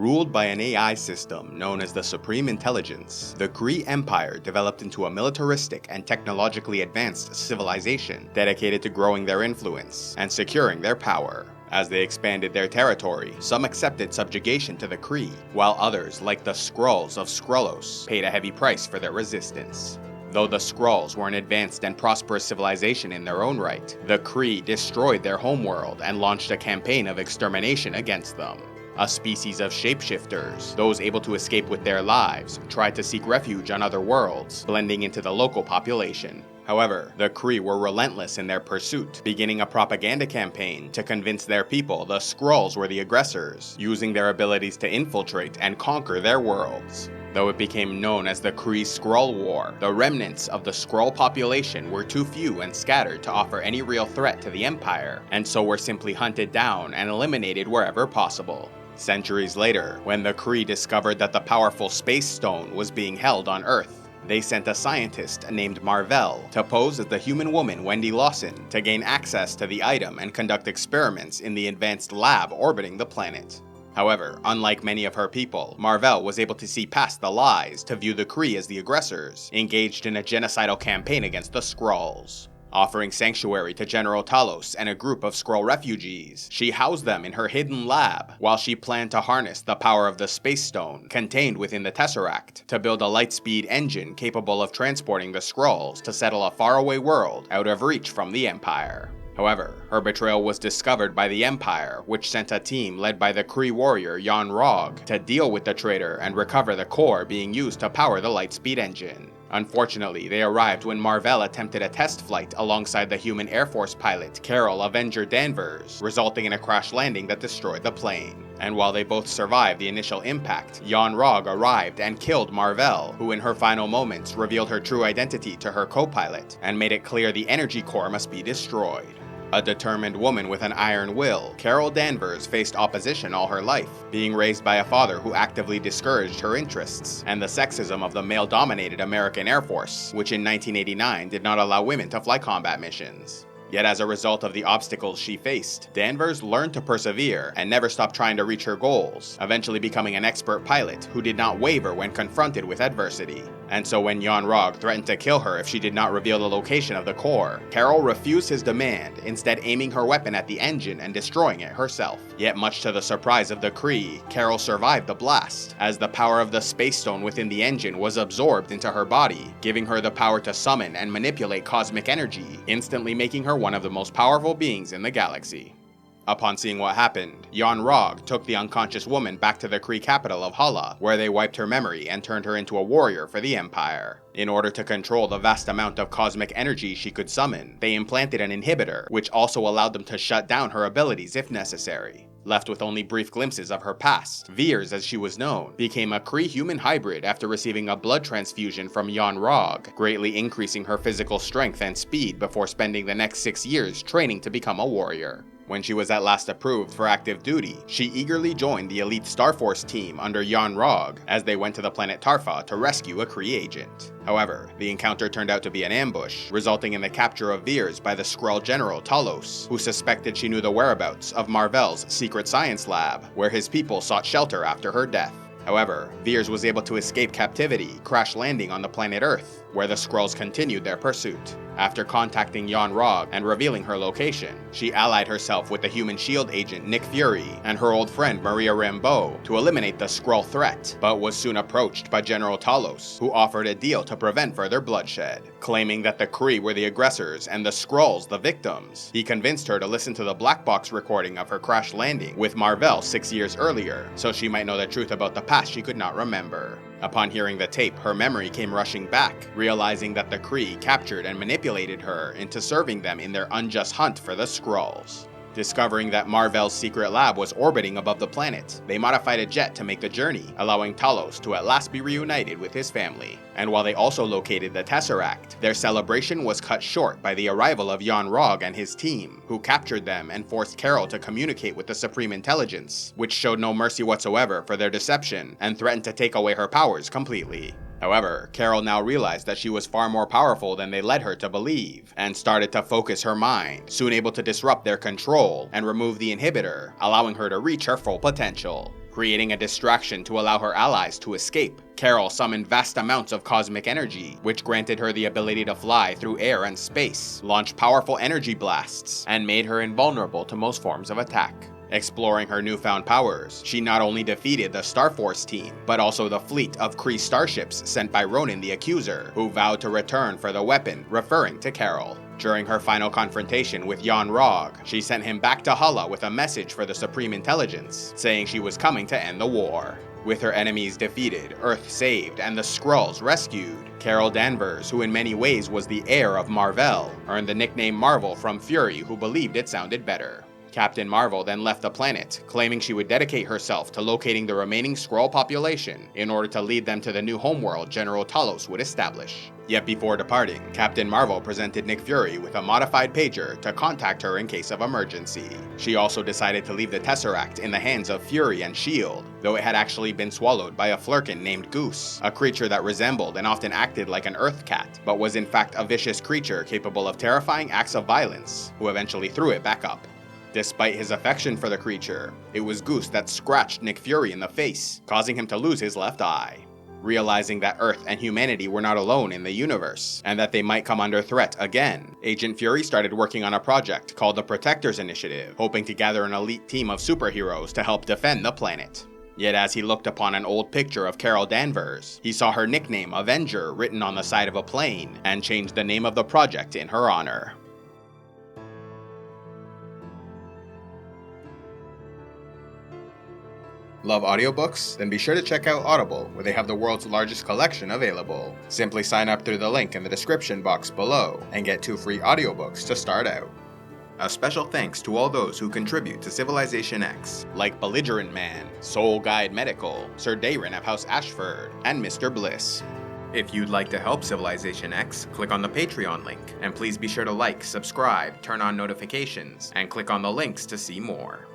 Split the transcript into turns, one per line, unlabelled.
Ruled by an AI system known as the Supreme Intelligence, the Kree Empire developed into a militaristic and technologically advanced civilization dedicated to growing their influence and securing their power. As they expanded their territory, some accepted subjugation to the Kree, while others, like the Skrulls of Skrullos, paid a heavy price for their resistance. Though the Skrulls were an advanced and prosperous civilization in their own right, the Kree destroyed their homeworld and launched a campaign of extermination against them. A species of shapeshifters, those able to escape with their lives, tried to seek refuge on other worlds, blending into the local population. However, the Kree were relentless in their pursuit, beginning a propaganda campaign to convince their people the Skrulls were the aggressors, using their abilities to infiltrate and conquer their worlds. Though it became known as the Kree-Skrull War, the remnants of the Skrull population were too few and scattered to offer any real threat to the Empire, and so were simply hunted down and eliminated wherever possible. Centuries later, when the Kree discovered that the powerful Space Stone was being held on Earth, they sent a scientist named Mar-vell to pose as the human woman Wendy Lawson to gain access to the item and conduct experiments in the advanced lab orbiting the planet. However, unlike many of her people, Mar-vell was able to see past the lies to view the Kree as the aggressors, engaged in a genocidal campaign against the Skrulls. Offering sanctuary to General Talos and a group of Skrull refugees, she housed them in her hidden lab, while she planned to harness the power of the Space Stone contained within the Tesseract to build a light-speed engine capable of transporting the Skrulls to settle a faraway world out of reach from the Empire. However, her betrayal was discovered by the Empire, which sent a team led by the Kree warrior yon-rogg to deal with the traitor and recover the core being used to power the light-speed engine. Unfortunately, they arrived when Mar-vell attempted a test flight alongside the human Air Force pilot Carol Avenger Danvers, resulting in a crash landing that destroyed the plane. And while they both survived the initial impact, yon-rogg arrived and killed Mar-vell, who in her final moments revealed her true identity to her co-pilot and made it clear the energy core must be destroyed. A determined woman with an iron will, Carol Danvers faced opposition all her life, being raised by a father who actively discouraged her interests, and the sexism of the male-dominated American Air Force, which in 1989 did not allow women to fly combat missions. Yet as a result of the obstacles she faced, Danvers learned to persevere and never stopped trying to reach her goals, eventually becoming an expert pilot who did not waver when confronted with adversity. And so when yon-rogg threatened to kill her if she did not reveal the location of the core, Carol refused his demand, instead aiming her weapon at the engine and destroying it herself. Yet much to the surprise of the Kree, Carol survived the blast, as the power of the Space Stone within the engine was absorbed into her body, giving her the power to summon and manipulate cosmic energy, instantly making her one of the most powerful beings in the galaxy. Upon seeing what happened, yon-rogg took the unconscious woman back to the Kree capital of Hala, where they wiped her memory and turned her into a warrior for the Empire. In order to control the vast amount of cosmic energy she could summon, they implanted an inhibitor, which also allowed them to shut down her abilities if necessary. Left with only brief glimpses of her past, Veers, as she was known, became a Kree-human hybrid after receiving a blood transfusion from yon-rogg, greatly increasing her physical strength and speed before spending the next 6 years training to become a warrior. When she was at last approved for active duty, she eagerly joined the elite Starforce team under yon-rogg as they went to the planet Tarfa to rescue a Kree agent. However, the encounter turned out to be an ambush, resulting in the capture of Veers by the Skrull General Talos, who suspected she knew the whereabouts of Mar-vell's secret science lab, where his people sought shelter after her death. However, Veers was able to escape captivity, crash landing on the planet Earth, where the Skrulls continued their pursuit. After contacting yon-rogg and revealing her location, she allied herself with the human SHIELD agent Nick Fury and her old friend Maria Rambeau to eliminate the Skrull threat, but was soon approached by General Talos, who offered a deal to prevent further bloodshed. Claiming that the Kree were the aggressors and the Skrulls the victims, he convinced her to listen to the black box recording of her crash landing with Mar-vell 6 years earlier, so she might know the truth about the past she could not remember. Upon hearing the tape, her memory came rushing back, realizing that the Kree captured and manipulated her into serving them in their unjust hunt for the Skrulls. Discovering that Mar-vell's secret lab was orbiting above the planet, they modified a jet to make the journey, allowing Talos to at last be reunited with his family. And while they also located the Tesseract, their celebration was cut short by the arrival of yon-rogg and his team, who captured them and forced Carol to communicate with the Supreme Intelligence, which showed no mercy whatsoever for their deception and threatened to take away her powers completely. However, Carol now realized that she was far more powerful than they led her to believe, and started to focus her mind, soon able to disrupt their control and remove the inhibitor, allowing her to reach her full potential. Creating a distraction to allow her allies to escape, Carol summoned vast amounts of cosmic energy, which granted her the ability to fly through air and space, launch powerful energy blasts, and made her invulnerable to most forms of attack. Exploring her newfound powers, she not only defeated the Starforce team, but also the fleet of Kree starships sent by Ronan the Accuser, who vowed to return for the weapon, referring to Carol. During her final confrontation with yon-rogg, she sent him back to Hala with a message for the Supreme Intelligence, saying she was coming to end the war. With her enemies defeated, Earth saved, and the Skrulls rescued, Carol Danvers, who in many ways was the heir of mar-vell, earned the nickname Marvel from Fury, who believed it sounded better. Captain Marvel then left the planet, claiming she would dedicate herself to locating the remaining Skrull population in order to lead them to the new homeworld General Talos would establish. Yet before departing, Captain Marvel presented Nick Fury with a modified pager to contact her in case of emergency. She also decided to leave the Tesseract in the hands of Fury and S.H.I.E.L.D., though it had actually been swallowed by a Flurkin named Goose, a creature that resembled and often acted like an Earth cat, but was in fact a vicious creature capable of terrifying acts of violence, who eventually threw it back up. Despite his affection for the creature, it was Goose that scratched Nick Fury in the face, causing him to lose his left eye. Realizing that Earth and humanity were not alone in the universe, and that they might come under threat again, Agent Fury started working on a project called the Protectors Initiative, hoping to gather an elite team of superheroes to help defend the planet. Yet as he looked upon an old picture of Carol Danvers, he saw her nickname Avenger written on the side of a plane, and changed the name of the project in her honor. Love audiobooks? Then be sure to check out Audible, where they have the world's largest collection available. Simply sign up through the link in the description box below, and get 2 free audiobooks to start out. A special thanks to all those who contribute to CivilizationEx, like Belligerent Man, Soul Guide Medical, Sir Dayron of House Ashford, and Mr. Bliss. If you'd like to help CivilizationEx, click on the Patreon link, and please be sure to like, subscribe, turn on notifications, and click on the links to see more.